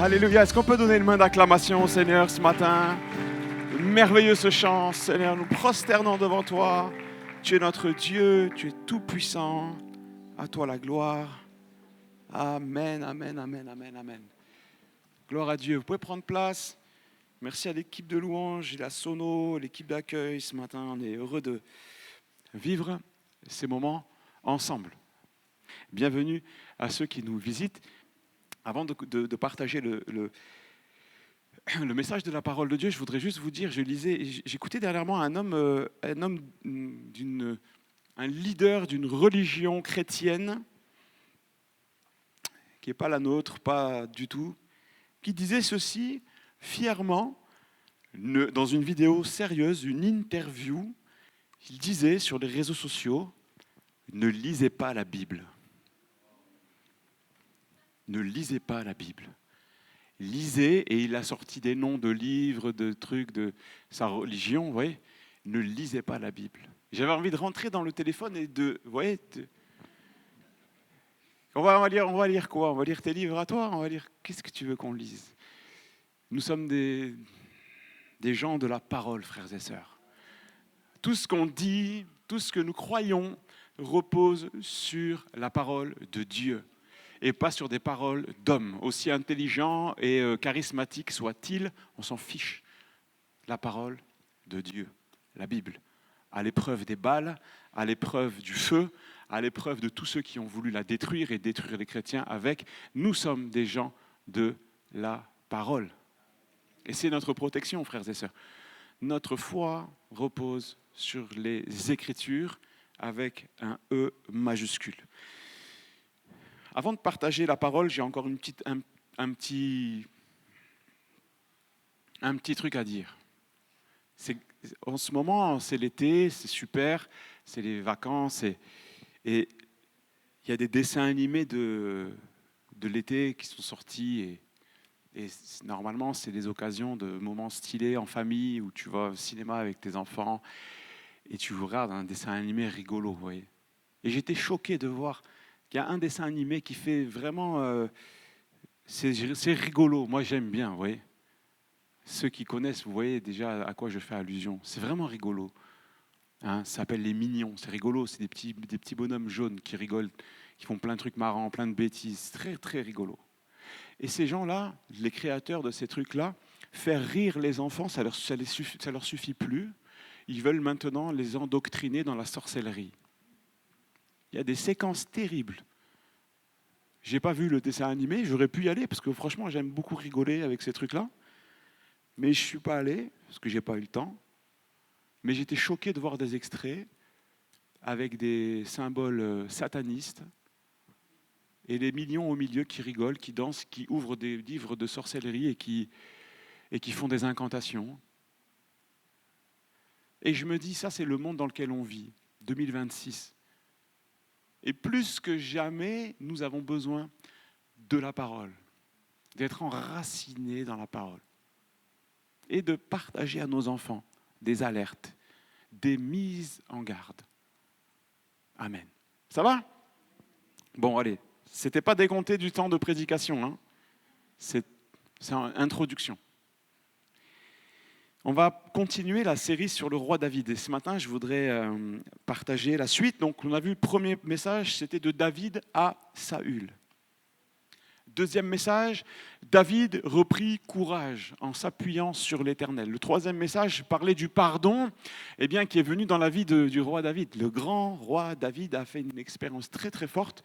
Alléluia, est-ce qu'on peut donner une main d'acclamation au Seigneur ce matin? Merveilleux ce chant, Seigneur, nous prosternons devant toi. Tu es notre Dieu, tu es tout puissant. À toi la gloire. Amen, amen, amen, amen, amen. Gloire à Dieu. Vous pouvez prendre place. Merci à l'équipe de louange, la sono, l'équipe d'accueil. Ce matin, on est heureux de vivre ces moments ensemble. Bienvenue à ceux qui nous visitent. Avant de partager le message de la parole de Dieu, je voudrais juste vous dire, j'écoutais dernièrement un leader d'une religion chrétienne, qui n'est pas la nôtre, pas du tout, qui disait ceci fièrement, dans une vidéo sérieuse, une interview. Il disait sur les réseaux sociaux, ne lisez pas la Bible. Ne lisez pas la Bible. Lisez, et il a sorti des noms de livres, de trucs de sa religion, vous voyez. Ne lisez pas la Bible. J'avais envie de rentrer dans le téléphone et vous voyez, on va lire quoi? On va lire tes livres à toi? On va lire, qu'est-ce que tu veux qu'on lise? Nous sommes des gens de la parole, frères et sœurs. Tout ce qu'on dit, tout ce que nous croyons repose sur la parole de Dieu. Et pas sur des paroles d'hommes, aussi intelligents et charismatiques soient-ils, on s'en fiche. La parole de Dieu, la Bible, à l'épreuve des balles, à l'épreuve du feu, à l'épreuve de tous ceux qui ont voulu la détruire et détruire les chrétiens avec, nous sommes des gens de la parole. Et c'est notre protection, frères et sœurs. Notre foi repose sur les Écritures avec un E majuscule. Avant de partager la parole, j'ai encore un petit truc à dire. En ce moment, c'est l'été, c'est super, c'est les vacances, et il y a des dessins animés de l'été qui sont sortis, et normalement, c'est des occasions de moments stylés en famille, où tu vas au cinéma avec tes enfants, et tu regardes un dessin animé rigolo, vous voyez. Et j'étais choqué de voir qu'il y a un dessin animé qui fait vraiment... c'est rigolo, moi j'aime bien, vous voyez. Ceux qui connaissent, vous voyez déjà à quoi je fais allusion. C'est vraiment rigolo. Hein, ça s'appelle Les Mignons, c'est rigolo, c'est des petits bonhommes jaunes qui rigolent, qui font plein de trucs marrants, plein de bêtises, très très rigolo. Et ces gens-là, les créateurs de ces trucs-là, faire rire les enfants, ça leur suffit plus. Ils veulent maintenant les endoctriner dans la sorcellerie. Il y a des séquences terribles. J'ai pas vu le dessin animé, j'aurais pu y aller parce que franchement j'aime beaucoup rigoler avec ces trucs-là. Mais je suis pas allé parce que j'ai pas eu le temps. Mais j'étais choqué de voir des extraits avec des symboles satanistes et les millions au milieu qui rigolent, qui dansent, qui ouvrent des livres de sorcellerie et qui font des incantations. Et je me dis, ça c'est le monde dans lequel on vit, 2026. Et plus que jamais, nous avons besoin de la parole, d'être enracinés dans la parole et de partager à nos enfants des alertes, des mises en garde. Amen. Ça va? Bon, allez, c'était pas décompté du temps de prédication, hein. C'est une introduction. On va continuer la série sur le roi David. Et ce matin, je voudrais partager la suite. Donc, on a vu le premier message, c'était de David à Saül. Deuxième message, David reprit courage en s'appuyant sur l'Éternel. Le troisième message parlait du pardon, qui est venu dans la vie du roi David. Le grand roi David a fait une expérience très très forte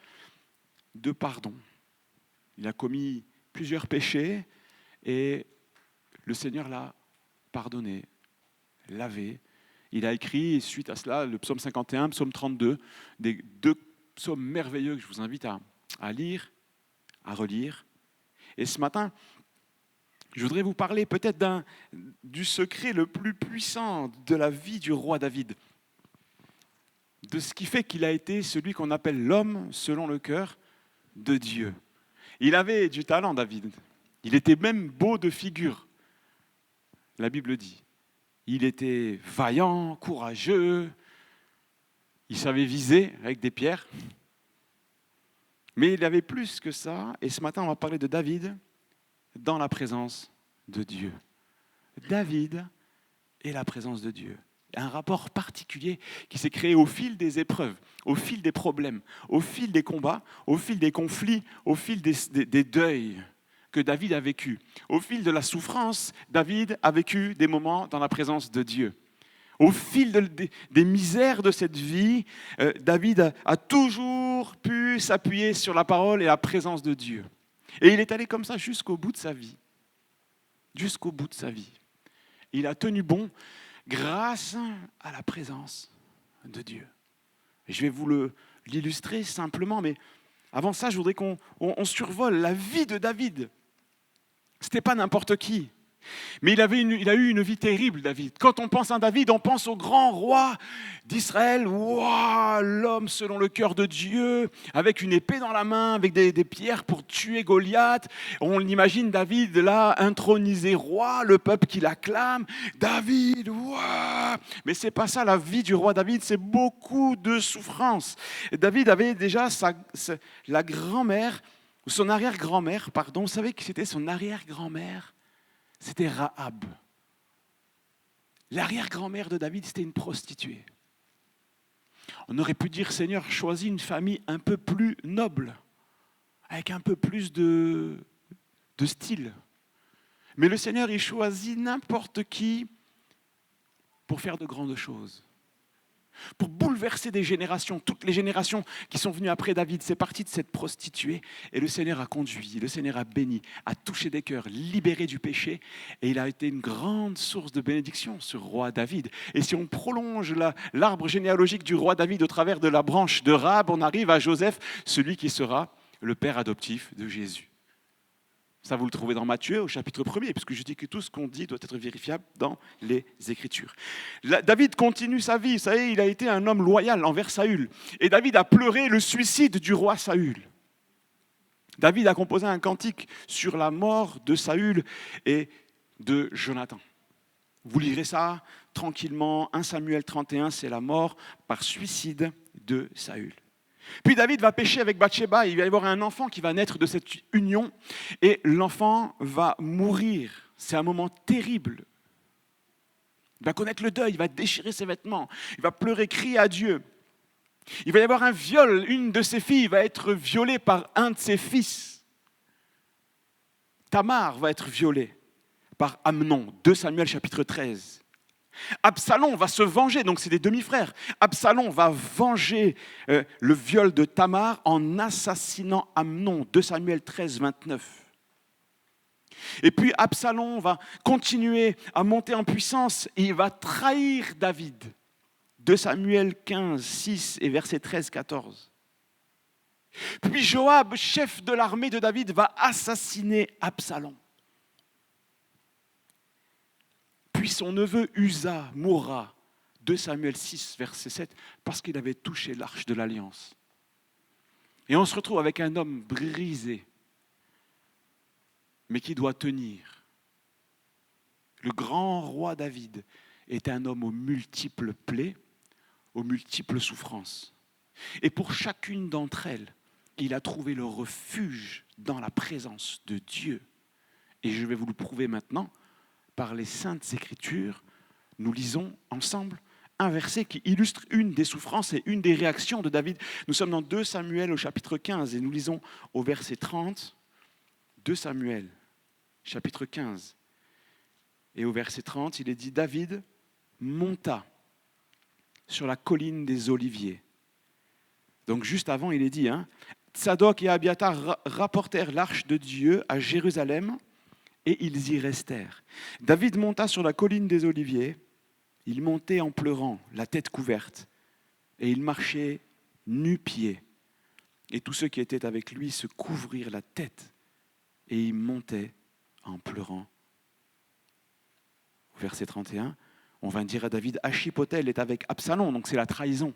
de pardon. Il a commis plusieurs péchés et le Seigneur l'a pardonné, lavé. Il a écrit, suite à cela, le psaume 51, psaume 32, des deux psaumes merveilleux que je vous invite à lire, à relire. Et ce matin, je voudrais vous parler peut-être du secret le plus puissant de la vie du roi David, de ce qui fait qu'il a été celui qu'on appelle l'homme selon le cœur de Dieu. Il avait du talent, David. Il était même beau de figure. la Bible dit. Il était vaillant, courageux, il savait viser avec des pierres. Mais il avait plus que ça, et ce matin on va parler de David dans la présence de Dieu. David et la présence de Dieu. Un rapport particulier qui s'est créé au fil des épreuves, au fil des problèmes, au fil des combats, au fil des conflits, au fil des deuils que David a vécu. Au fil de la souffrance, David a vécu des moments dans la présence de Dieu. Au fil des misères de cette vie, David a toujours pu s'appuyer sur la parole et la présence de Dieu. Et il est allé comme ça jusqu'au bout de sa vie. Jusqu'au bout de sa vie. Il a tenu bon grâce à la présence de Dieu. Et je vais vous l'illustrer simplement, mais avant ça, je voudrais qu'on survole la vie de David. Ce n'était pas n'importe qui. Mais il a eu une vie terrible, David. Quand on pense à David, on pense au grand roi d'Israël. Wow, l'homme selon le cœur de Dieu, avec une épée dans la main, avec des pierres pour tuer Goliath. On imagine David là, intronisé roi, le peuple qui l'acclame. David, wow. Mais c'est pas ça, la vie du roi David, c'est beaucoup de souffrance. David avait déjà la grand-mère, ou son arrière-grand-mère, pardon. Vous savez qui c'était son arrière-grand-mère? C'était Rahab. L'arrière-grand-mère de David, c'était une prostituée. On aurait pu dire, Seigneur, choisis une famille un peu plus noble, avec un peu plus de style. Mais le Seigneur, il choisit n'importe qui pour faire de grandes choses. Pour bouleverser des générations, toutes les générations qui sont venues après David, c'est parti de cette prostituée. Et le Seigneur a conduit, le Seigneur a béni, a touché des cœurs, libéré du péché. Et il a été une grande source de bénédiction, ce roi David. Et si on prolonge l'arbre généalogique du roi David au travers de la branche de Rahab, on arrive à Joseph, celui qui sera le père adoptif de Jésus. Ça, vous le trouvez dans Matthieu au chapitre 1er, puisque je dis que tout ce qu'on dit doit être vérifiable dans les Écritures. David continue sa vie. Vous savez, il a été un homme loyal envers Saül. Et David a pleuré le suicide du roi Saül. David a composé un cantique sur la mort de Saül et de Jonathan. Vous lirez ça tranquillement. 1 Samuel 31, c'est la mort par suicide de Saül. Puis David va pécher avec Bathsheba, il va y avoir un enfant qui va naître de cette union et l'enfant va mourir. C'est un moment terrible. Il va connaître le deuil, il va déchirer ses vêtements, il va pleurer, crier à Dieu. Il va y avoir un viol, une de ses filles va être violée par un de ses fils. Tamar va être violée par Amnon, 2 Samuel chapitre 13. Absalom va se venger, donc c'est des demi-frères. Absalom va venger le viol de Tamar en assassinant Amnon, 2 Samuel 13, 29. Et puis Absalom va continuer à monter en puissance et il va trahir David, 2 Samuel 15, 6 et versets 13, 14. Puis Joab, chef de l'armée de David, va assassiner Absalom. Puis son neveu Uza mourra, 2 Samuel 6, verset 7, parce qu'il avait touché l'arche de l'Alliance. Et on se retrouve avec un homme brisé, mais qui doit tenir. Le grand roi David est un homme aux multiples plaies, aux multiples souffrances. Et pour chacune d'entre elles, il a trouvé le refuge dans la présence de Dieu. Et je vais vous le prouver maintenant. Par les Saintes Écritures, nous lisons ensemble un verset qui illustre une des souffrances et une des réactions de David. Nous sommes dans 2 Samuel au chapitre 15 et nous lisons au verset 30, 2 Samuel, chapitre 15. Et au verset 30, il est dit « David monta sur la colline des Oliviers ». Donc juste avant, il est dit Tsadok et Abiathar rapportèrent l'arche de Dieu à Jérusalem. Et ils y restèrent. David monta sur la colline des Oliviers. Il montait en pleurant, la tête couverte. Et il marchait nu-pieds. Et tous ceux qui étaient avec lui se couvrirent la tête. Et il montait en pleurant. Au verset 31, on va dire à David, Achippothel est avec Absalom, donc c'est la trahison.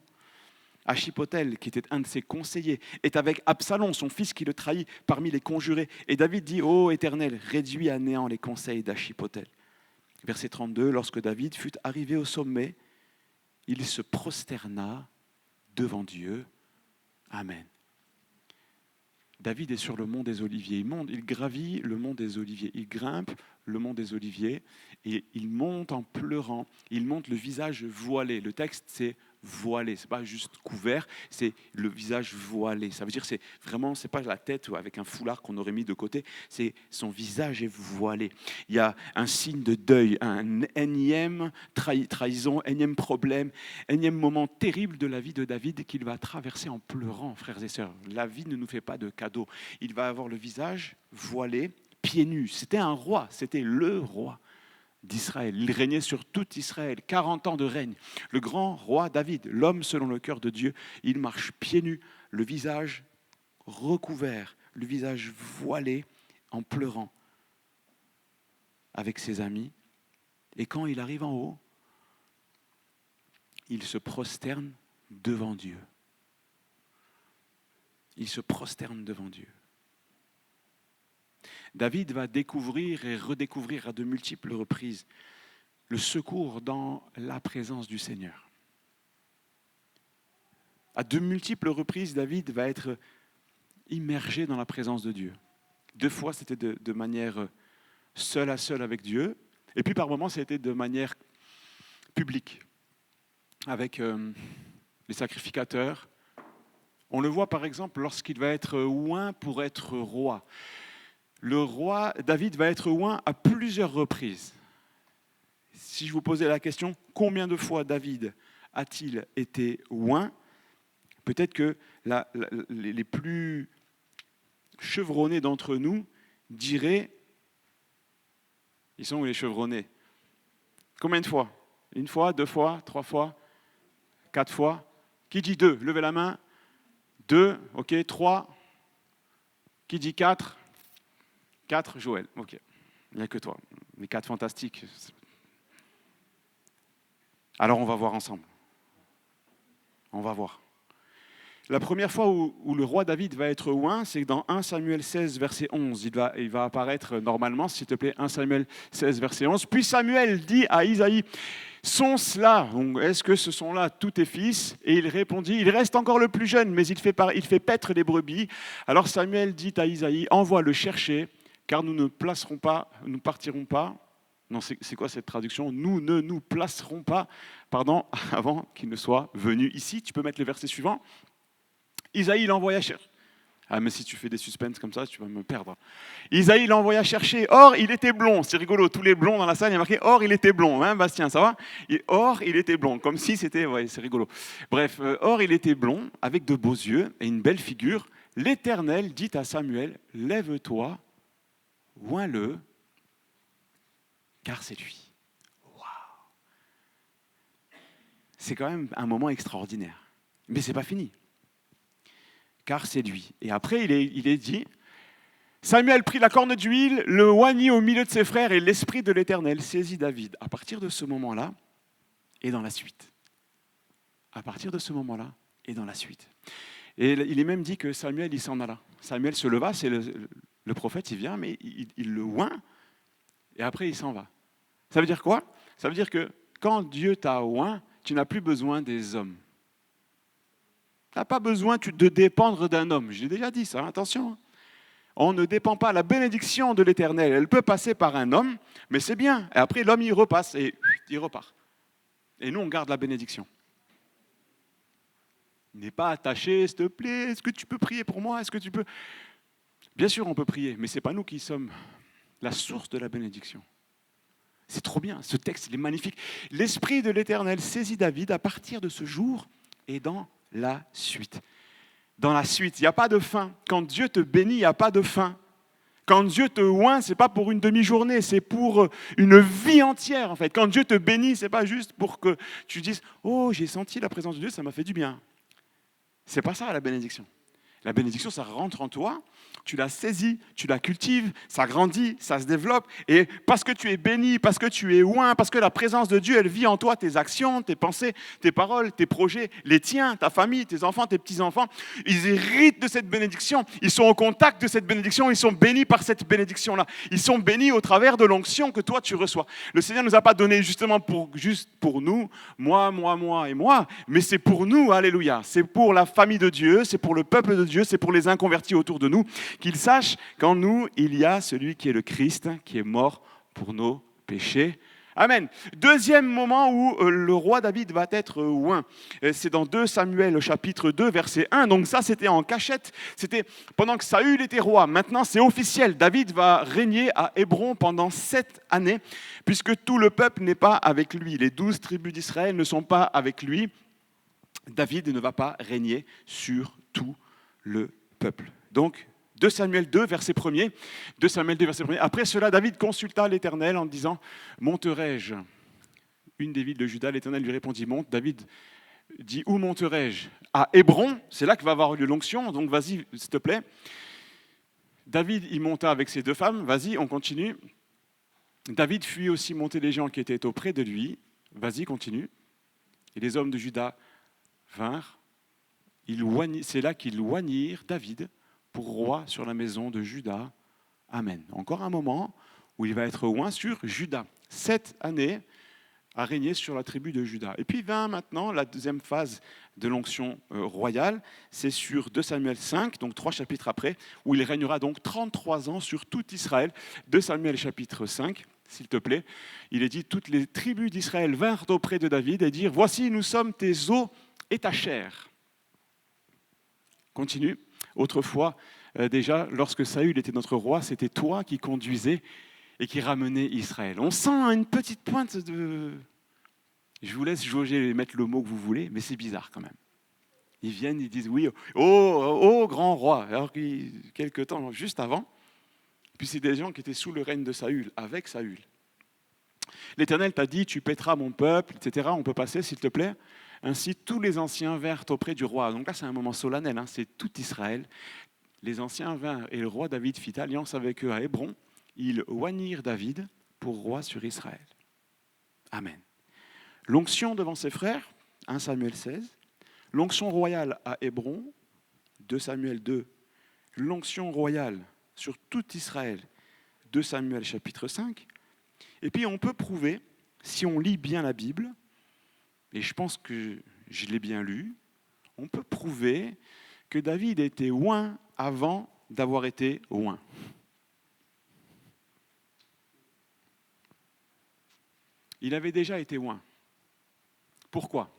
Achippothel, qui était un de ses conseillers, est avec Absalom, son fils qui le trahit parmi les conjurés. Et David dit, ô Éternel, réduis à néant les conseils d'Achippothel. Verset 32, lorsque David fut arrivé au sommet, il se prosterna devant Dieu. Amen. David est sur le mont des Oliviers. Il gravit le mont des Oliviers. Il grimpe le mont des Oliviers et il monte en pleurant. Il monte le visage voilé. Le texte, c'est voilé. C'est pas juste couvert, c'est le visage voilé. Ça veut dire c'est vraiment, c'est pas la tête ou avec un foulard qu'on aurait mis de côté. C'est son visage est voilé. Il y a un signe de deuil, un énième trahison, énième problème, énième moment terrible de la vie de David qu'il va traverser en pleurant, frères et sœurs. La vie ne nous fait pas de cadeaux. Il va avoir le visage voilé, pieds nus. C'était un roi, c'était le roi d'Israël. Il régnait sur tout Israël, 40 ans de règne. Le grand roi David, l'homme selon le cœur de Dieu, il marche pieds nus, le visage recouvert, le visage voilé, en pleurant avec ses amis. Et quand il arrive en haut, il se prosterne devant Dieu. Il se prosterne devant Dieu. David va découvrir et redécouvrir à de multiples reprises le secours dans la présence du Seigneur. À de multiples reprises, David va être immergé dans la présence de Dieu. 2 fois, c'était de manière seul à seul avec Dieu, et puis par moments, c'était de manière publique, avec les sacrificateurs. On le voit par exemple lorsqu'il va être oint pour être roi. Le roi David va être oint à plusieurs reprises. Si je vous posais la question, combien de fois David a-t-il été oint ? Peut-être que les plus chevronnés d'entre nous diraient, ils sont où les chevronnés ? Combien de fois ? 1 fois, 2 fois, 3 fois, 4 fois ? Qui dit 2 ? Levez la main. 2, ok, 3. Qui dit 4 ? 4, Joël, ok. Il n'y a que toi. Les 4 fantastiques. Alors on va voir ensemble. On va voir. La première fois où le roi David va être oint, c'est dans 1 Samuel 16, verset 11. Il va apparaître normalement, s'il te plaît, 1 Samuel 16, verset 11. Puis Samuel dit à Isaïe, sont-ce là, est-ce que ce sont là tous tes fils ? Et il répondit, il reste encore le plus jeune, mais il fait paître les brebis. Alors Samuel dit à Isaïe, envoie le chercher, car nous ne partirons pas. Non, c'est quoi cette traduction ? Nous ne nous placerons pas, avant qu'il ne soit venu. Ici, tu peux mettre le verset suivant. Isaïe l'envoya chercher. Ah, mais si tu fais des suspens comme ça, tu vas me perdre. Isaïe l'envoya chercher. Or, il était blond. C'est rigolo, tous les blonds dans la salle, il y a marqué « Or, il était blond ». Hein, Bastien, ça va ? Or, il était blond, comme si c'était... Ouais, c'est rigolo. Bref, or, il était blond, avec de beaux yeux et une belle figure. L'Éternel dit à Samuel, « Lève-toi, oins-le, car c'est lui. » Waouh ! C'est quand même un moment extraordinaire. Mais ce n'est pas fini. Car c'est lui. Et après, il est dit, Samuel prit la corne d'huile, le oignit au milieu de ses frères, et l'esprit de l'Éternel saisit David. À partir de ce moment-là, et dans la suite. À partir de ce moment-là, et dans la suite. Et il est même dit que Samuel, il s'en alla. Samuel se leva, c'est le prophète, il vient, mais il le oint, et après il s'en va. Ça veut dire quoi ? Ça veut dire que quand Dieu t'a oint, tu n'as plus besoin des hommes. Tu n'as pas besoin de dépendre d'un homme. J'ai déjà dit ça, attention. On ne dépend pas. La bénédiction de l'Éternel, elle peut passer par un homme, mais c'est bien. Et après, l'homme, il repasse et il repart. Et nous, on garde la bénédiction. N'est pas attaché, s'il te plaît, est-ce que tu peux prier pour moi ? Est-ce que tu peux... Bien sûr, on peut prier, mais ce n'est pas nous qui sommes la source de la bénédiction. C'est trop bien, ce texte, il est magnifique. L'Esprit de l'Éternel saisit David à partir de ce jour et dans la suite. Dans la suite, il n'y a pas de fin. Quand Dieu te bénit, il n'y a pas de fin. Quand Dieu te oint, ce n'est pas pour une demi-journée, c'est pour une vie entière en fait. Quand Dieu te bénit, ce n'est pas juste pour que tu dises « Oh, j'ai senti la présence de Dieu, ça m'a fait du bien ». Ce n'est pas ça la bénédiction. La bénédiction, ça rentre en toi tu la saisis, tu la cultives, ça grandit, ça se développe. Et parce que tu es béni, parce que tu es oint, parce que la présence de Dieu, elle vit en toi, tes actions, tes pensées, tes paroles, tes projets, les tiens, ta famille, tes enfants, tes petits-enfants, ils héritent de cette bénédiction. Ils sont au contact de cette bénédiction, ils sont bénis par cette bénédiction-là. Ils sont bénis au travers de l'onction que toi, tu reçois. Le Seigneur ne nous a pas donné justement juste pour nous, moi et moi, mais c'est pour nous, alléluia. C'est pour la famille de Dieu, c'est pour le peuple de Dieu, c'est pour les inconvertis autour de nous, qu'ils sachent qu'en nous, il y a celui qui est le Christ, qui est mort pour nos péchés. Amen. Deuxième moment où le roi David va être oint, c'est dans 2 Samuel chapitre 2 verset 1. Donc ça, c'était en cachette, c'était pendant que Saül était roi. Maintenant, c'est officiel. David va régner à Hébron pendant 7 années, puisque tout le peuple n'est pas avec lui. Les 12 tribus d'Israël ne sont pas avec lui. David ne va pas régner sur tout le peuple. Donc, 2 Samuel 2, verset 1er. 2 Samuel 2, verset 1er. Après cela, David consulta l'Éternel en disant « Monterai-je » Une des villes de Juda, l'Éternel lui répondit « Monte ». David dit « Où monterai-je » À Hébron, c'est là que va avoir lieu l'onction, donc vas-y, s'il te plaît. David y monta avec ses 2 femmes, vas-y, on continue. David fit aussi monter les gens qui étaient auprès de lui, vas-y, continue. Et les hommes de Juda vinrent, c'est là qu'ils oignirent David pour roi sur la maison de Juda. Amen. Encore un moment où il va être oint sur Juda. 7 années à régner sur la tribu de Juda. Et puis vint maintenant la deuxième phase de l'onction royale, c'est sur 2 Samuel 5, donc 3 chapitres après, où il régnera donc 33 ans sur tout Israël. 2 Samuel chapitre 5, s'il te plaît, il est dit, toutes les tribus d'Israël vinrent auprès de David et dirent, voici, nous sommes tes os et ta chair. Continue. Autrefois, déjà, lorsque Saül était notre roi, c'était toi qui conduisais et qui ramenais Israël. On sent une petite pointe de... Je vous laisse jauger et mettre le mot que vous voulez, mais c'est bizarre quand même. Ils viennent, ils disent oui, oh grand roi, alors que quelque temps juste avant, puis c'est des gens qui étaient sous le règne de Saül, avec Saül. L'Éternel t'a dit, tu paîtras mon peuple, etc. On peut passer, s'il te plaît. Ainsi, tous les anciens vinrent auprès du roi. Donc là, c'est un moment solennel, hein, c'est tout Israël. Les anciens vinrent et le roi David fit alliance avec eux à Hébron. Ils oignirent David pour roi sur Israël. Amen. L'onction devant ses frères, 1 Samuel 16. L'onction royale à Hébron, 2 Samuel 2. L'onction royale sur tout Israël, 2 Samuel chapitre 5. Et puis on peut prouver, si on lit bien la Bible, et je pense que je l'ai bien lu, on peut prouver que David était oint avant d'avoir été oint. Il avait déjà été oint. Pourquoi ?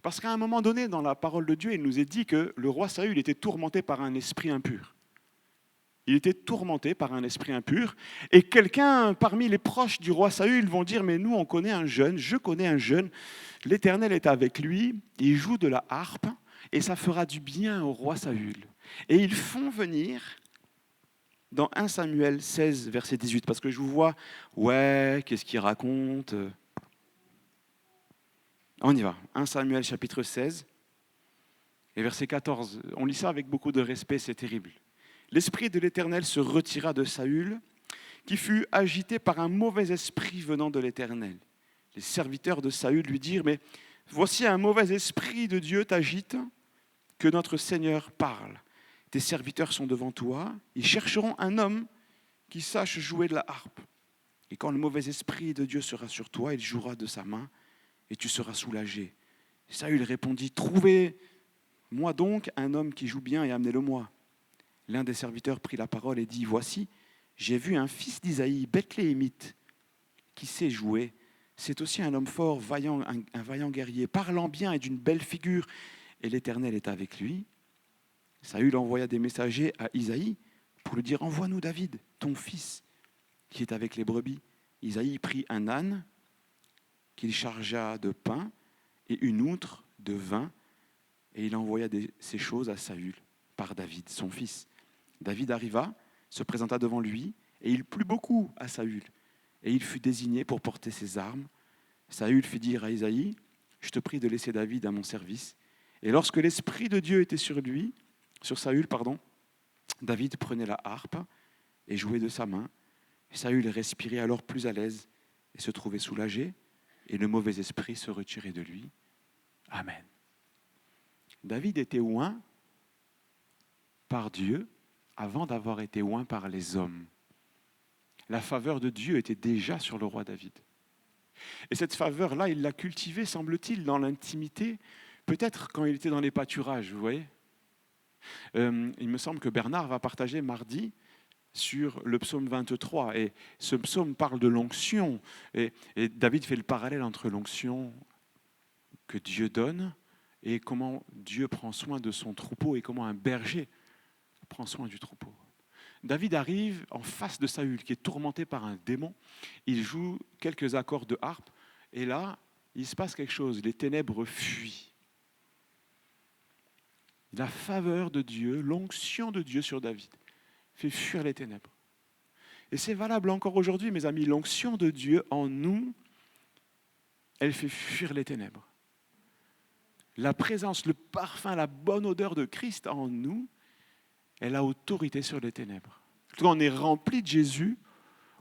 Parce qu'à un moment donné, dans la parole de Dieu, il nous est dit que le roi Saül était tourmenté par un esprit impur. Il était tourmenté par un esprit impur. Et quelqu'un parmi les proches du roi Saül vont dire, mais nous, on connaît un jeune, je connais un jeune, l'Éternel est avec lui, il joue de la harpe, et ça fera du bien au roi Saül. Et ils font venir, dans 1 Samuel 16, verset 18, parce que je vous vois, ouais, qu'est-ce qu'il raconte ? On y va, 1 Samuel chapitre 16, et verset 14. On lit ça avec beaucoup de respect, c'est terrible. L'esprit de l'Éternel se retira de Saül, qui fut agité par un mauvais esprit venant de l'Éternel. Les serviteurs de Saül lui dirent, mais voici un mauvais esprit de Dieu t'agite, que notre Seigneur parle. Tes serviteurs sont devant toi, ils chercheront un homme qui sache jouer de la harpe. Et quand le mauvais esprit de Dieu sera sur toi, il jouera de sa main, et tu seras soulagé. Saül répondit, trouvez-moi donc un homme qui joue bien et amenez-le-moi. L'un des serviteurs prit la parole et dit, voici, j'ai vu un fils d'Isaïe, Bethléemite, qui sait jouer. C'est aussi un homme fort, vaillant, un vaillant guerrier, parlant bien et d'une belle figure, et l'Éternel est avec lui. Saül envoya des messagers à Isaïe pour lui dire, envoie-nous David, ton fils, qui est avec les brebis. Isaïe prit un âne qu'il chargea de pain et une outre de vin, et il envoya ces choses à Saül par David, son fils. David arriva, se présenta devant lui, et il plut beaucoup à Saül, et il fut désigné pour porter ses armes. Saül fit dire à Isaïe, je te prie de laisser David à mon service. Et lorsque l'Esprit de Dieu était sur Saül, David prenait la harpe et jouait de sa main. Et Saül respirait alors plus à l'aise et se trouvait soulagé, et le mauvais esprit se retirait de lui. Amen. David était oint par Dieu avant d'avoir été oint par les hommes. La faveur de Dieu était déjà sur le roi David. Et cette faveur-là, il l'a cultivée, semble-t-il, dans l'intimité, peut-être quand il était dans les pâturages, vous voyez. Il me semble que Bernard va partager mardi sur le psaume 23. Et ce psaume parle de l'onction. Et David fait le parallèle entre l'onction que Dieu donne et comment Dieu prend soin de son troupeau et comment un berger prend soin du troupeau. David arrive en face de Saül qui est tourmenté par un démon. Il joue quelques accords de harpe et là, il se passe quelque chose. Les ténèbres fuient. La faveur de Dieu, l'onction de Dieu sur David fait fuir les ténèbres. Et c'est valable encore aujourd'hui, mes amis. L'onction de Dieu en nous, elle fait fuir les ténèbres. La présence, le parfum, la bonne odeur de Christ en nous, elle a autorité sur les ténèbres. Quand on est rempli de Jésus,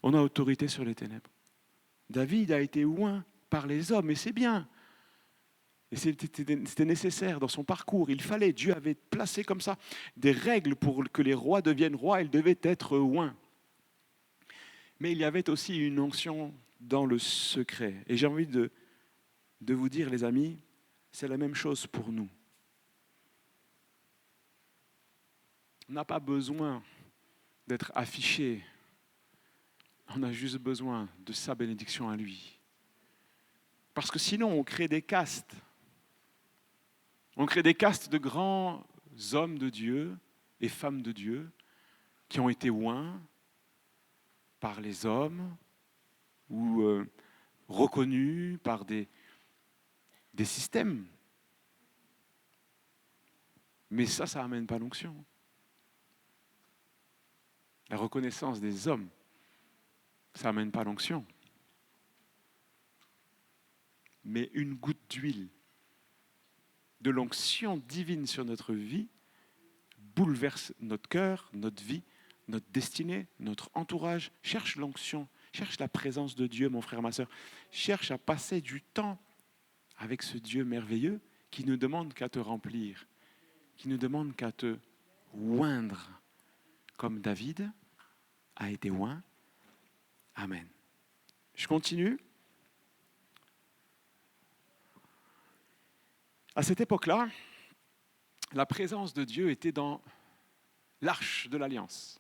on a autorité sur les ténèbres. David a été oint par les hommes, et c'est bien. Et c'était nécessaire dans son parcours. Il fallait, Dieu avait placé comme ça des règles pour que les rois deviennent rois. Ils devaient être oints. Mais il y avait aussi une onction dans le secret. Et j'ai envie de vous dire, les amis, c'est la même chose pour nous. On n'a pas besoin d'être affiché. On a juste besoin de sa bénédiction à lui. Parce que sinon, on crée des castes. On crée des castes de grands hommes de Dieu et femmes de Dieu qui ont été oints par les hommes ou reconnus par des systèmes. Mais ça n'amène pas l'onction. La reconnaissance des hommes, ça n'amène pas l'onction. Mais une goutte d'huile de l'onction divine sur notre vie bouleverse notre cœur, notre vie, notre destinée, notre entourage. Cherche l'onction, cherche la présence de Dieu, mon frère, ma sœur. Cherche à passer du temps avec ce Dieu merveilleux qui ne demande qu'à te remplir, qui ne demande qu'à te oindre, comme David a été oint. Amen. Je continue. À cette époque-là, la présence de Dieu était dans l'arche de l'Alliance.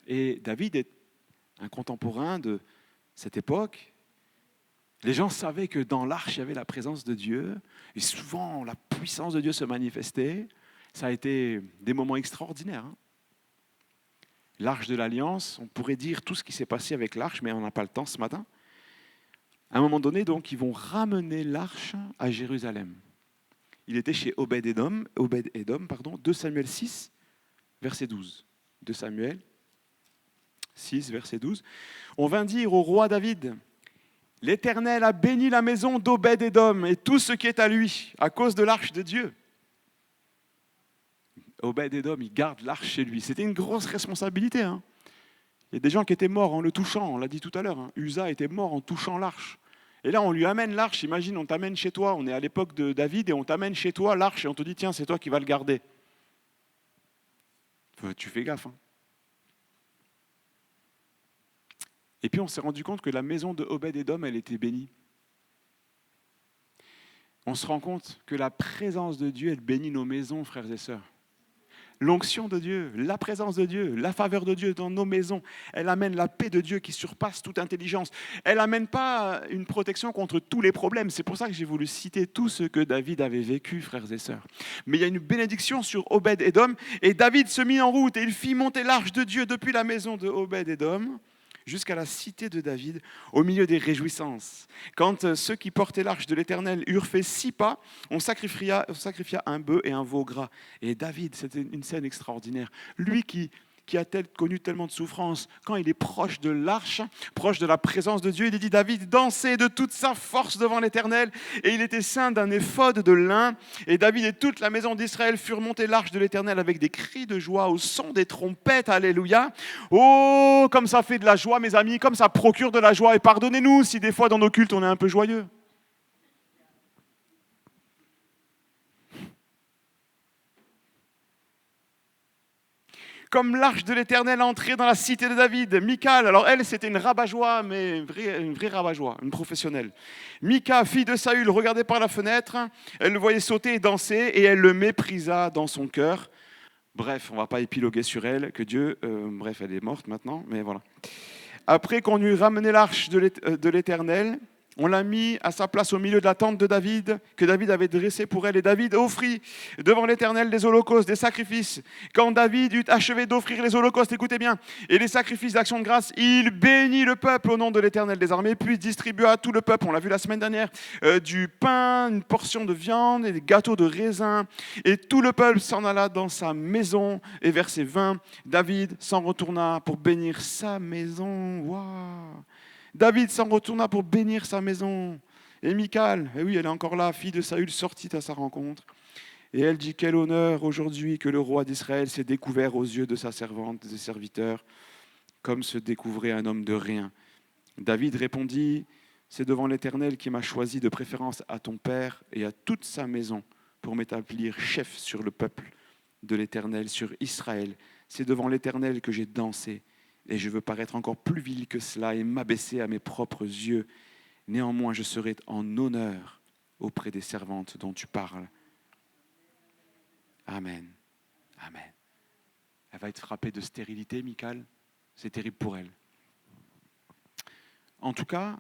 Et David est un contemporain de cette époque. Les gens savaient que dans l'arche, il y avait la présence de Dieu. Et souvent, la puissance de Dieu se manifestait. Ça a été des moments extraordinaires. L'arche de l'Alliance, on pourrait dire tout ce qui s'est passé avec l'arche, mais on n'a pas le temps ce matin. À un moment donné, donc, ils vont ramener l'arche à Jérusalem. Il était chez Obed-Édom, 2 Samuel 6, verset 12. 2 Samuel 6, verset 12. On vint dire au roi David, « L'Éternel a béni la maison d'Obed-Édom et tout ce qui est à lui, à cause de l'arche de Dieu. » Obed-Édom, il garde l'arche chez lui. C'était une grosse responsabilité. Il y a des gens qui étaient morts en le touchant, on l'a dit tout à l'heure. Uza était mort en touchant l'arche. Et là, on lui amène l'arche. Imagine, on t'amène chez toi. On est à l'époque de David et on t'amène chez toi l'arche et on te dit, tiens, c'est toi qui vas le garder. Tu fais gaffe. Et puis, on s'est rendu compte que la maison de Obed-Édom, elle était bénie. On se rend compte que la présence de Dieu, elle bénit nos maisons, frères et sœurs. L'onction de Dieu, la présence de Dieu, la faveur de Dieu dans nos maisons, elle amène la paix de Dieu qui surpasse toute intelligence. Elle n'amène pas une protection contre tous les problèmes. C'est pour ça que j'ai voulu citer tout ce que David avait vécu, frères et sœurs. Mais il y a une bénédiction sur Obed-Édom et David se mit en route et il fit monter l'arche de Dieu depuis la maison de Obed-Édom jusqu'à la cité de David, au milieu des réjouissances. Quand ceux qui portaient l'arche de l'Éternel eurent fait 6 pas, on sacrifia un bœuf et un veau gras. Et David, c'était une scène extraordinaire. Lui qui qui a connu tellement de souffrances, quand il est proche de l'arche, proche de la présence de Dieu, il dit David dansait de toute sa force devant l'Éternel et il était ceint d'un éphod de lin. Et David et toute la maison d'Israël furent monter l'arche de l'Éternel avec des cris de joie au son des trompettes. Alléluia. Oh, comme ça fait de la joie, mes amis, comme ça procure de la joie. Et pardonnez-nous si des fois dans nos cultes on est un peu joyeux. Comme l'arche de l'Éternel entrée dans la cité de David. Michal, alors elle, c'était une rabat-joie, mais une vraie rabat-joie, une professionnelle. Micha, fille de Saül, regardait par la fenêtre, elle le voyait sauter et danser, et elle le méprisa dans son cœur. Bref, on ne va pas épiloguer sur elle, que Dieu, bref, elle est morte maintenant, mais voilà. Après qu'on eut ramené l'arche de l'Éternel, on l'a mis à sa place au milieu de la tente de David, que David avait dressée pour elle. Et David offrit devant l'Éternel des holocaustes, des sacrifices. Quand David eut achevé d'offrir les holocaustes, écoutez bien, et les sacrifices d'action de grâce, il bénit le peuple au nom de l'Éternel des armées, puis distribua à tout le peuple, on l'a vu la semaine dernière, du pain, une portion de viande et des gâteaux de raisin. Et tout le peuple s'en alla dans sa maison. Et verset 20, David s'en retourna pour bénir sa maison. Waouh! David s'en retourna pour bénir sa maison. Et Michal, oui, elle est encore là, fille de Saül, sortit à sa rencontre. Et elle dit, quel honneur aujourd'hui que le roi d'Israël s'est découvert aux yeux de sa servante, des serviteurs, comme se découvrait un homme de rien. David répondit, c'est devant l'Éternel qui m'a choisi de préférence à ton père et à toute sa maison pour m'établir chef sur le peuple de l'Éternel, sur Israël. C'est devant l'Éternel que j'ai dansé. Et je veux paraître encore plus vil que cela et m'abaisser à mes propres yeux. Néanmoins, je serai en honneur auprès des servantes dont tu parles. Amen. Amen. Elle va être frappée de stérilité, Michal. C'est terrible pour elle. En tout cas,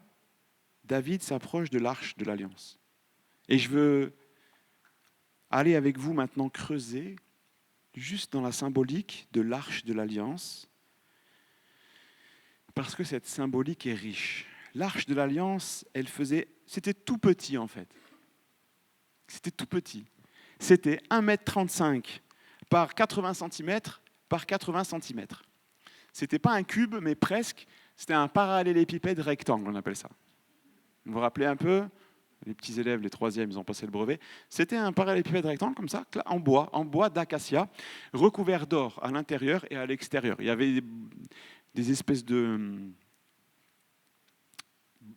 David s'approche de l'arche de l'Alliance. Et je veux aller avec vous maintenant creuser juste dans la symbolique de l'arche de l'Alliance. Parce que cette symbolique est riche. L'arche de l'Alliance, c'était tout petit en fait. C'était tout petit. C'était 1,35 m par 80 cm par 80 cm. C'était pas un cube, mais presque. C'était un parallélépipède rectangle, on appelle ça. Vous vous rappelez un peu? Les petits élèves, les troisièmes, ils ont passé le brevet. C'était un parallélépipède rectangle comme ça, en bois d'acacia, recouvert d'or à l'intérieur et à l'extérieur. Il y avait des espèces de...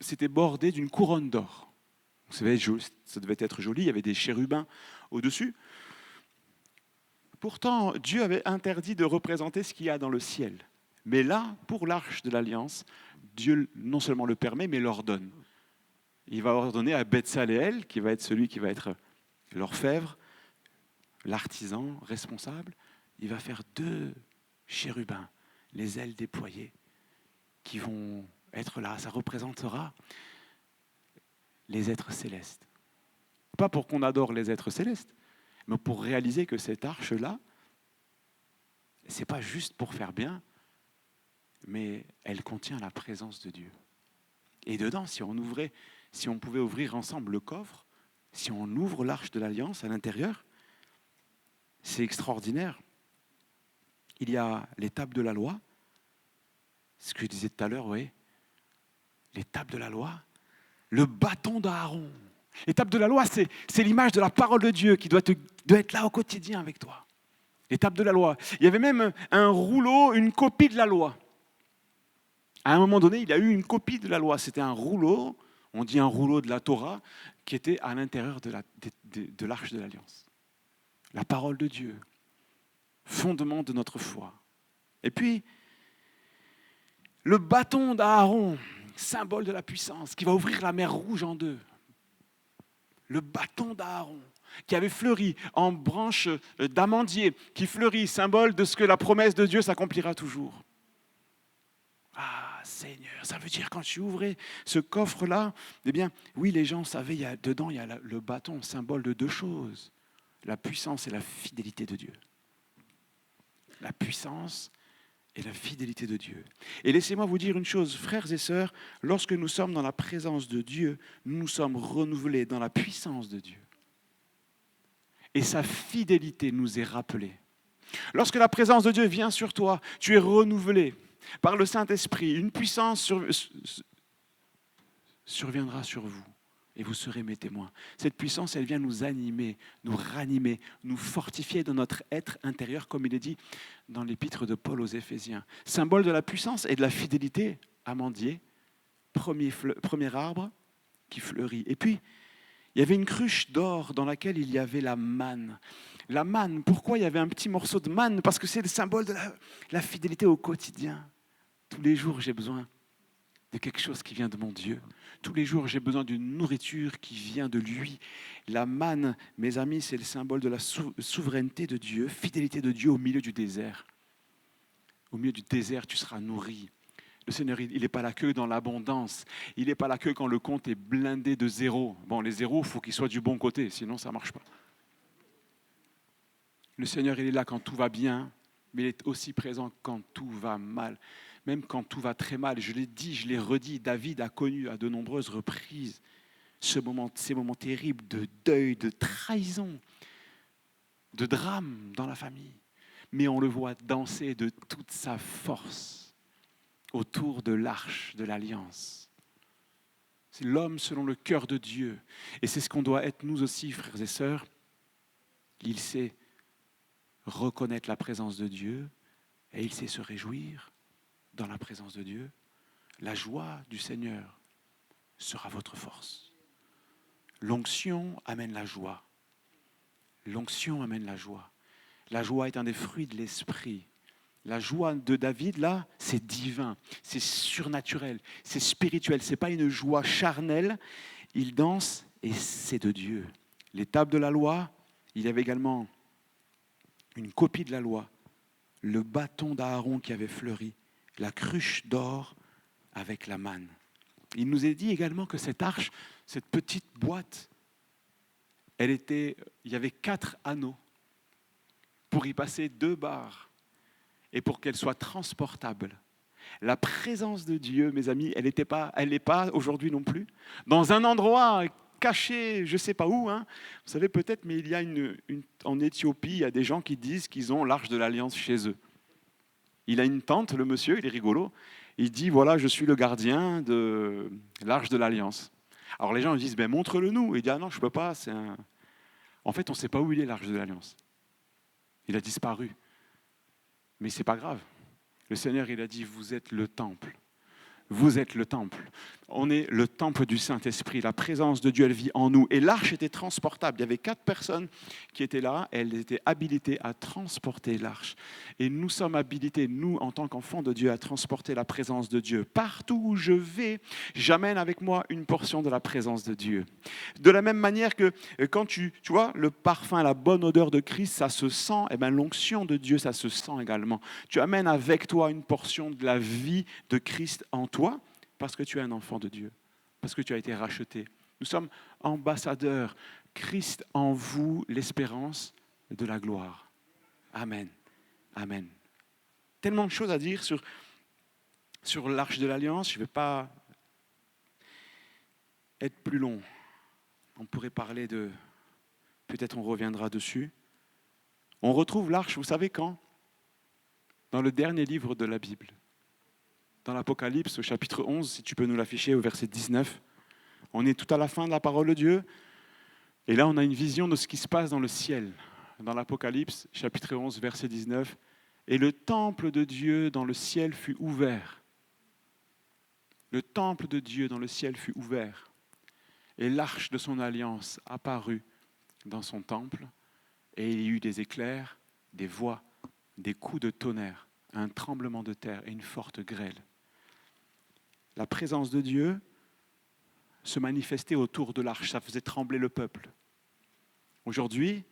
C'était bordé d'une couronne d'or. Ça devait être joli, il y avait des chérubins au-dessus. Pourtant, Dieu avait interdit de représenter ce qu'il y a dans le ciel. Mais là, pour l'arche de l'Alliance, Dieu non seulement le permet, mais l'ordonne. Il va ordonner à Betsaléel, qui va être celui qui va être l'orfèvre, l'artisan responsable, il va faire 2 chérubins, les ailes déployées, qui vont être là. Ça représentera les êtres célestes. Pas pour qu'on adore les êtres célestes, mais pour réaliser que cette arche-là, c'est pas juste pour faire bien, mais elle contient la présence de Dieu. Et dedans, si on pouvait ouvrir ensemble le coffre, si on ouvre l'arche de l'Alliance à l'intérieur, c'est extraordinaire. Il y a les tables de la loi, ce que je disais tout à l'heure, oui, les tables de la loi, le bâton d'Aaron. Les tables de la loi, c'est l'image de la parole de Dieu qui doit être là au quotidien avec toi. Les tables de la loi. Il y avait même un rouleau, une copie de la loi. À un moment donné, il y a eu une copie de la loi. C'était un rouleau, on dit un rouleau de la Torah, qui était à l'intérieur de l'arche de l'Alliance. La parole de Dieu, fondement de notre foi. Et puis, le bâton d'Aaron, symbole de la puissance, qui va ouvrir la mer Rouge en 2. Le bâton d'Aaron, qui avait fleuri en branche d'amandier, qui fleurit, symbole de ce que la promesse de Dieu s'accomplira toujours. Ah Seigneur, ça veut dire quand tu ouvrais ce coffre-là, eh bien, oui, les gens savaient, dedans, il y a le bâton, symbole de 2 choses. La puissance et la fidélité de Dieu. La puissance et la fidélité de Dieu. Et laissez-moi vous dire une chose, frères et sœurs, lorsque nous sommes dans la présence de Dieu, nous sommes renouvelés dans la puissance de Dieu. Et sa fidélité nous est rappelée. Lorsque la présence de Dieu vient sur toi, tu es renouvelé par le Saint-Esprit. Une puissance surviendra sur vous et vous serez mes témoins. Cette puissance, elle vient nous animer, nous ranimer, nous fortifier dans notre être intérieur, comme il est dit dans l'épître de Paul aux Éphésiens. Symbole de la puissance et de la fidélité, amandier, premier arbre qui fleurit. Et puis, il y avait une cruche d'or dans laquelle il y avait la manne. La manne, pourquoi il y avait un petit morceau de manne? Parce que c'est le symbole de la fidélité au quotidien. Tous les jours, j'ai besoin de quelque chose qui vient de mon Dieu. Tous les jours, j'ai besoin d'une nourriture qui vient de lui. La manne, mes amis, c'est le symbole de la souveraineté de Dieu, fidélité de Dieu au milieu du désert. Au milieu du désert, tu seras nourri. Le Seigneur, il n'est pas là que dans l'abondance. Il n'est pas là que quand le compte est blindé de zéros. Bon, les zéros, il faut qu'ils soient du bon côté, sinon ça ne marche pas. Le Seigneur, il est là quand tout va bien, mais il est aussi présent quand tout va mal. Même quand tout va très mal. Je l'ai dit, je l'ai redit, David a connu à de nombreuses reprises ces moments terribles de deuil, de trahison, de drame dans la famille. Mais on le voit danser de toute sa force autour de l'arche de l'alliance. C'est l'homme selon le cœur de Dieu. Et c'est ce qu'on doit être nous aussi, frères et sœurs. Il sait reconnaître la présence de Dieu et il sait se réjouir dans la présence de Dieu. La joie du Seigneur sera votre force. L'onction amène la joie. L'onction amène la joie. La joie est un des fruits de l'esprit. La joie de David, là, c'est divin, c'est surnaturel, c'est spirituel. Ce n'est pas une joie charnelle. Il danse et c'est de Dieu. Les tables de la loi, il y avait également une copie de la loi, le bâton d'Aaron qui avait fleuri, la cruche d'or avec la manne. Il nous est dit également que cette arche, cette petite boîte, il y avait 4 anneaux pour y passer 2 barres et pour qu'elle soit transportable. La présence de Dieu, mes amis, elle n'est pas aujourd'hui non plus dans un endroit caché, je ne sais pas où. Vous savez peut-être, mais il y a en Éthiopie, il y a des gens qui disent qu'ils ont l'arche de l'Alliance chez eux. Il a une tente, le monsieur, il est rigolo. Il dit, voilà, je suis le gardien de l'arche de l'Alliance. Alors les gens disent, ben, montre-le nous. Il dit, ah non, je ne peux pas. En fait, on ne sait pas où il est, l'arche de l'Alliance. Il a disparu. Mais ce n'est pas grave. Le Seigneur, il a dit, vous êtes le temple. Vous êtes le temple. On est le temple du Saint-Esprit. La présence de Dieu, elle vit en nous. Et l'arche était transportable. Il y avait 4 personnes qui étaient là. Elles étaient habilitées à transporter l'arche. Et nous sommes habilités, nous, en tant qu'enfants de Dieu, à transporter la présence de Dieu. Partout où je vais, j'amène avec moi une portion de la présence de Dieu. De la même manière que quand tu vois, le parfum, la bonne odeur de Christ, ça se sent. Eh bien, l'onction de Dieu, ça se sent également. Tu amènes avec toi une portion de la vie de Christ en toi. Parce que tu es un enfant de Dieu, parce que tu as été racheté. Nous sommes ambassadeurs. Christ en vous, l'espérance de la gloire. Amen. Amen. Tellement de choses à dire sur l'arche de l'Alliance. Je ne vais pas être plus long. On pourrait parler peut-être on reviendra dessus. On retrouve l'arche, vous savez quand? Dans le dernier livre de la Bible. Dans l'Apocalypse, au chapitre 11, si tu peux nous l'afficher au verset 19. On est tout à la fin de la parole de Dieu. Et là, on a une vision de ce qui se passe dans le ciel. Dans l'Apocalypse, chapitre 11, verset 19. Et le temple de Dieu dans le ciel fut ouvert. Le temple de Dieu dans le ciel fut ouvert. Et l'arche de son alliance apparut dans son temple. Et il y eut des éclairs, des voix, des coups de tonnerre, un tremblement de terre et une forte grêle. La présence de Dieu se manifestait autour de l'arche, ça faisait trembler le peuple. Aujourd'hui,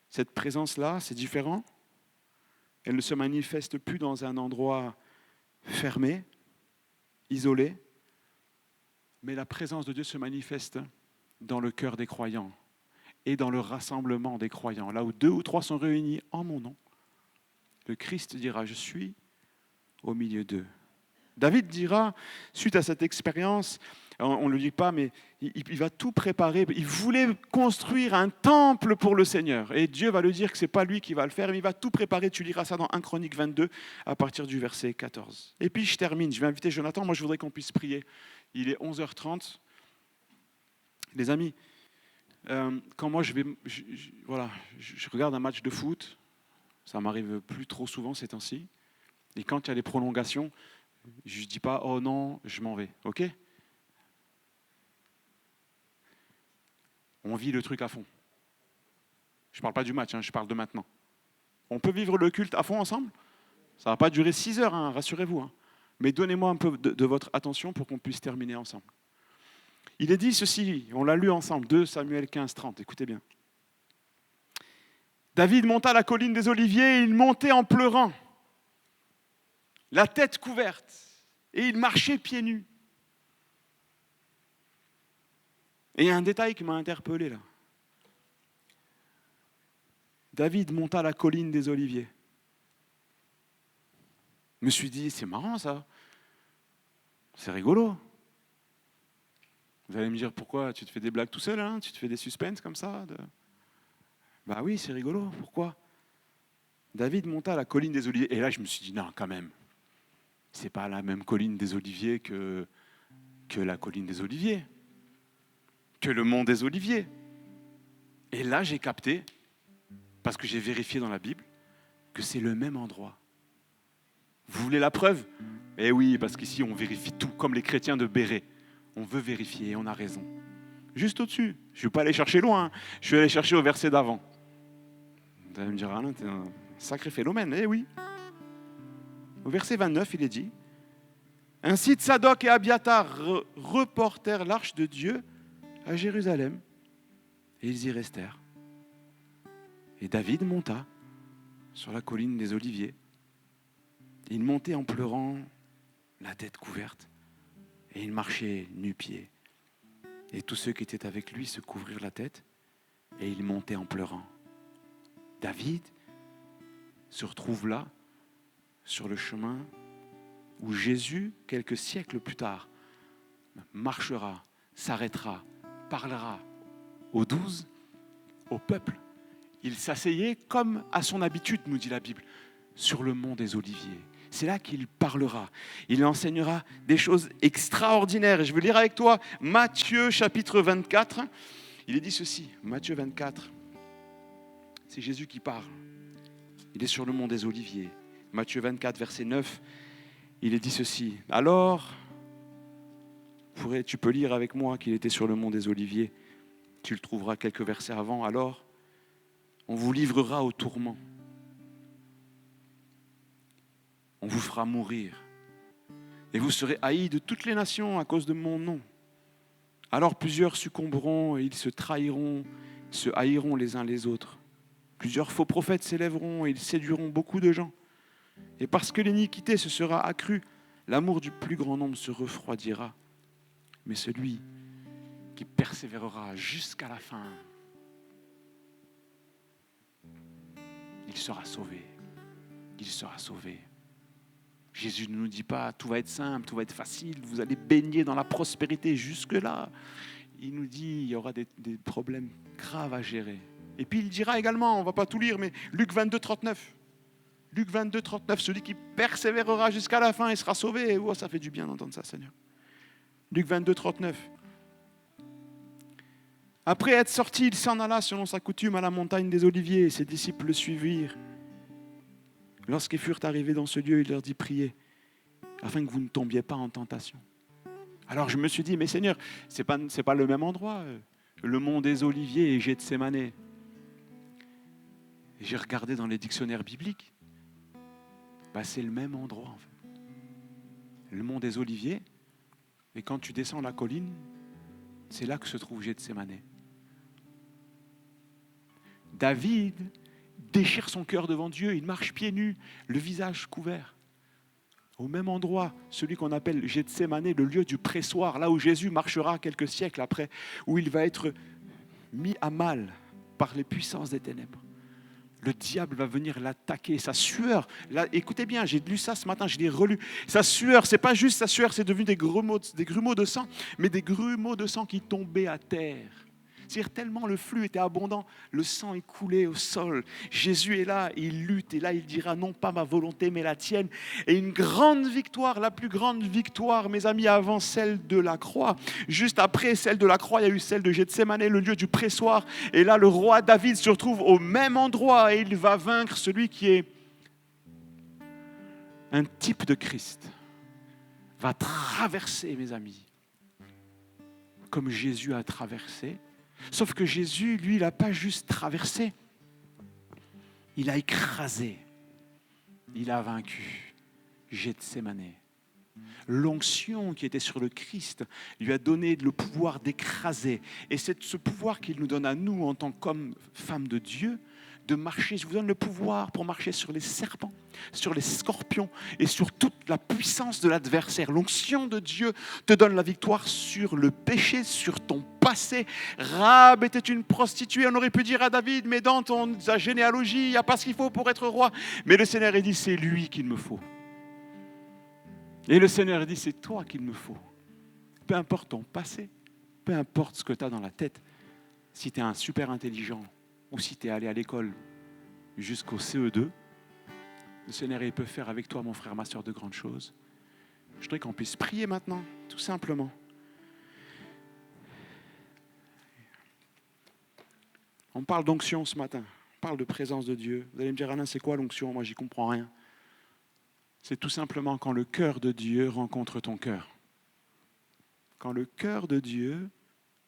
cette présence-là, c'est différent. Elle ne se manifeste plus dans un endroit fermé, isolé, mais la présence de Dieu se manifeste dans le cœur des croyants et dans le rassemblement des croyants. Là où 2 ou 3 sont réunis en mon nom, le Christ dira, je suis au milieu d'eux. David dira, suite à cette expérience, on ne le dit pas, mais il va tout préparer. Il voulait construire un temple pour le Seigneur. Et Dieu va lui dire que ce n'est pas lui qui va le faire, mais il va tout préparer. Tu liras ça dans 1 Chronique 22, à partir du verset 14. Et puis je termine, je vais inviter Jonathan. Moi, je voudrais qu'on puisse prier. Il est 11h30. Les amis, quand moi je regarde un match de foot, ça m'arrive plus trop souvent ces temps-ci. Et quand il y a les prolongations, je ne dis pas « Oh non, je m'en vais ». Ok ? On vit le truc à fond. Je ne parle pas du match, je parle de maintenant. On peut vivre le culte à fond ensemble ? Ça ne va pas durer 6 heures, rassurez-vous. Mais donnez-moi un peu de votre attention pour qu'on puisse terminer ensemble. Il est dit ceci, on l'a lu ensemble, 2 Samuel 15, 30, écoutez bien. David monta à la colline des Oliviers et il montait en pleurant, la tête couverte, et il marchait pieds nus. Et il y a un détail qui m'a interpellé là. David monta à la colline des Oliviers. Je me suis dit, c'est marrant ça. C'est rigolo. Vous allez me dire, pourquoi tu te fais des blagues tout seul, hein? Tu te fais des suspens comme ça Bah oui, c'est rigolo. Pourquoi? David monta à la colline des Oliviers. Et là, je me suis dit, non, quand même. C'est pas la même colline des Oliviers que la colline des Oliviers. Que le mont des Oliviers. Et là, j'ai capté, parce que j'ai vérifié dans la Bible, que c'est le même endroit. Vous voulez la preuve? Eh oui, parce qu'ici, on vérifie tout, comme les chrétiens de Béret. On veut vérifier et on a raison. Juste au-dessus. Je ne suis pas allé chercher loin. Je suis allé chercher au verset d'avant. Vous allez me dire, Alain, t'es un sacré phénomène. Eh oui. Au verset 29, il est dit, « Ainsi Tsadok et Abiatar reportèrent l'arche de Dieu à Jérusalem, et ils y restèrent. Et David monta sur la colline des Oliviers. Il montait en pleurant, la tête couverte, et il marchait nu-pieds. Et tous ceux qui étaient avec lui se couvrirent la tête, et il montait en pleurant. David se retrouve là, sur le chemin où Jésus, quelques siècles plus tard, marchera, s'arrêtera, parlera aux 12, au peuple. Il s'asseyait comme à son habitude, nous dit la Bible, sur le mont des Oliviers. C'est là qu'il parlera. Il enseignera des choses extraordinaires. Et je veux lire avec toi Matthieu chapitre 24. Il est dit ceci, Matthieu 24. C'est Jésus qui parle. Il est sur le mont des Oliviers. Matthieu 24, verset 9. Il est dit ceci. Alors, tu peux lire avec moi qu'il était sur le mont des Oliviers. Tu le trouveras quelques versets avant. Alors, on vous livrera au tourment. On vous fera mourir. Et vous serez haïs de toutes les nations à cause de mon nom. Alors plusieurs succomberont et ils se trahiront, se haïront les uns les autres. Plusieurs faux prophètes s'élèveront et ils séduiront beaucoup de gens. Et parce que l'iniquité se sera accrue, l'amour du plus grand nombre se refroidira. Mais celui qui persévérera jusqu'à la fin, il sera sauvé. Il sera sauvé. Jésus ne nous dit pas tout va être simple, tout va être facile, vous allez baigner dans la prospérité jusque-là. Il nous dit il y aura des problèmes graves à gérer. Et puis il dira également, on ne va pas tout lire, mais Luc 22, 39. Luc 22, 39, celui qui persévérera jusqu'à la fin et sera sauvé. Oh, ça fait du bien d'entendre ça, Seigneur. Luc 22, 39. Après être sorti, il s'en alla selon sa coutume à la montagne des Oliviers et ses disciples le suivirent. Lorsqu'ils furent arrivés dans ce lieu, il leur dit priez, afin que vous ne tombiez pas en tentation. Alors je me suis dit, mais Seigneur, c'est pas le même endroit, le mont des Oliviers et Gethsémane. Et j'ai regardé dans les dictionnaires bibliques, c'est le même endroit en fait. Le mont des Oliviers, et quand tu descends la colline, c'est là que se trouve Gethsémane. David déchire son cœur devant Dieu, il marche pieds nus, le visage couvert. Au même endroit, celui qu'on appelle Gethsémane, le lieu du pressoir, là où Jésus marchera quelques siècles après, où il va être mis à mal par les puissances des ténèbres. le diable va venir l'attaquer. Sa sueur, là, écoutez bien, j'ai lu ça ce matin, je l'ai relu. Sa sueur, c'est pas juste sa sueur, c'est devenu des grumeaux de sang, mais des grumeaux de sang qui tombaient à terre. C'est-à-dire tellement le flux était abondant, le sang est coulé au sol. Jésus est là, il lutte, et là il dira non pas ma volonté mais la tienne. Et une grande victoire, la plus grande victoire, mes amis, avant celle de la croix. Juste après celle de la croix, il y a eu celle de Gethsémané, le lieu du pressoir. Et là, le roi David se retrouve au même endroit et il va vaincre celui qui est un type de Christ. Va traverser, mes amis, comme Jésus a traversé. Sauf que Jésus, lui, il n'a pas juste traversé. Il a écrasé. Il a vaincu. Gethsémané. L'onction qui était sur le Christ lui a donné le pouvoir d'écraser. Et c'est ce pouvoir qu'il nous donne à nous en tant qu'hommes, femmes de Dieu, de marcher. Je vous donne le pouvoir pour marcher sur les serpents, sur les scorpions et sur toute la puissance de l'adversaire. L'onction de Dieu te donne la victoire sur le péché, sur ton passé. Rahab était une prostituée. On aurait pu dire à David, mais dans ta généalogie, il n'y a pas ce qu'il faut pour être roi. Mais le Seigneur a dit, c'est lui qu'il me faut. Et le Seigneur a dit, c'est toi qu'il me faut. Peu importe ton passé, peu importe ce que tu as dans la tête, si tu es un super intelligent, ou si tu es allé à l'école jusqu'au CE2, le Seigneur il peut faire avec toi, mon frère, ma soeur, de grandes choses. Je voudrais qu'on puisse prier maintenant, tout simplement. On parle d'onction ce matin, on parle de présence de Dieu. Vous allez me dire, Alain, c'est quoi l'onction? Moi, j'y comprends rien. C'est tout simplement quand le cœur de Dieu rencontre ton cœur. Quand le cœur de Dieu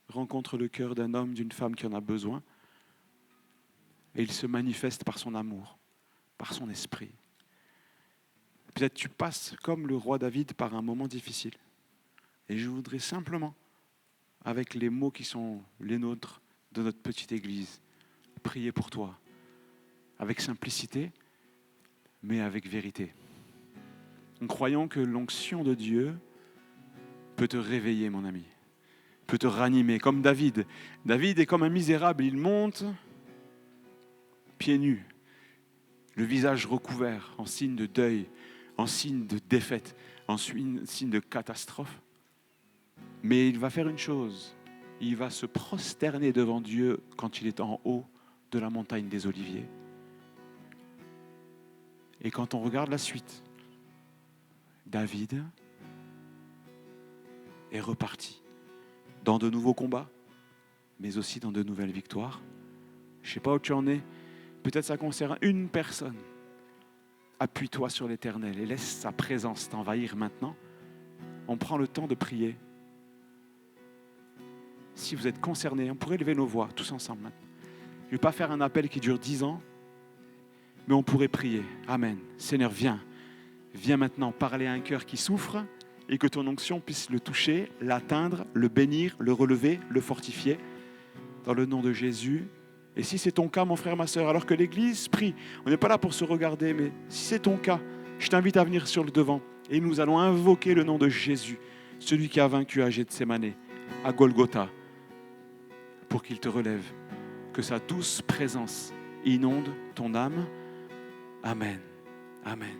rencontre le cœur d'un homme, d'une femme qui en a besoin, et il se manifeste par son amour, par son esprit. Peut-être tu passes comme le roi David par un moment difficile. Et je voudrais simplement, avec les mots qui sont les nôtres de notre petite église, prier pour toi, avec simplicité, mais avec vérité. En croyant que l'onction de Dieu peut te réveiller, mon ami, peut te ranimer, comme David. David est comme un misérable, il monte pieds nus, le visage recouvert, en signe de deuil, en signe de défaite, en signe de catastrophe. Mais il va faire une chose, il va se prosterner devant Dieu quand il est en haut de la montagne des Oliviers. Et quand on regarde la suite, David est reparti dans de nouveaux combats, mais aussi dans de nouvelles victoires. Je ne sais pas où tu en es. Peut-être ça concerne une personne. Appuie-toi sur l'Éternel et laisse sa présence t'envahir maintenant. On prend le temps de prier. Si vous êtes concernés, on pourrait lever nos voix tous ensemble maintenant. Je ne vais pas faire un appel qui dure 10 ans, mais on pourrait prier. Amen. Seigneur, viens. Viens maintenant parler à un cœur qui souffre et que ton onction puisse le toucher, l'atteindre, le bénir, le relever, le fortifier. Dans le nom de Jésus. Et si c'est ton cas, mon frère, ma soeur, alors que l'Église prie, on n'est pas là pour se regarder, mais si c'est ton cas, je t'invite à venir sur le devant. Et nous allons invoquer le nom de Jésus, celui qui a vaincu à Gethsémané, à Golgotha, pour qu'il te relève. Que sa douce présence inonde ton âme. Amen. Amen.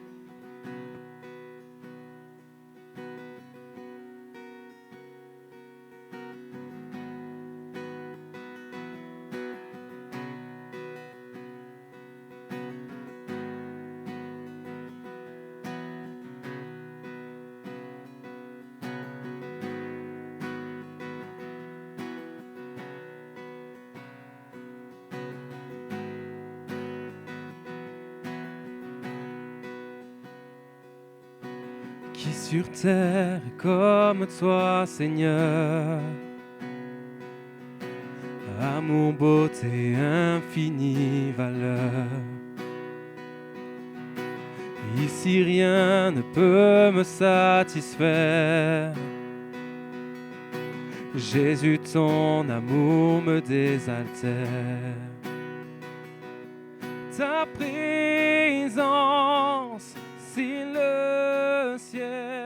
Qui sur terre est comme toi, Seigneur? Amour, beauté, infinie valeur. Ici rien ne peut me satisfaire. Jésus, ton amour me désaltère. Ta présence, si le ciel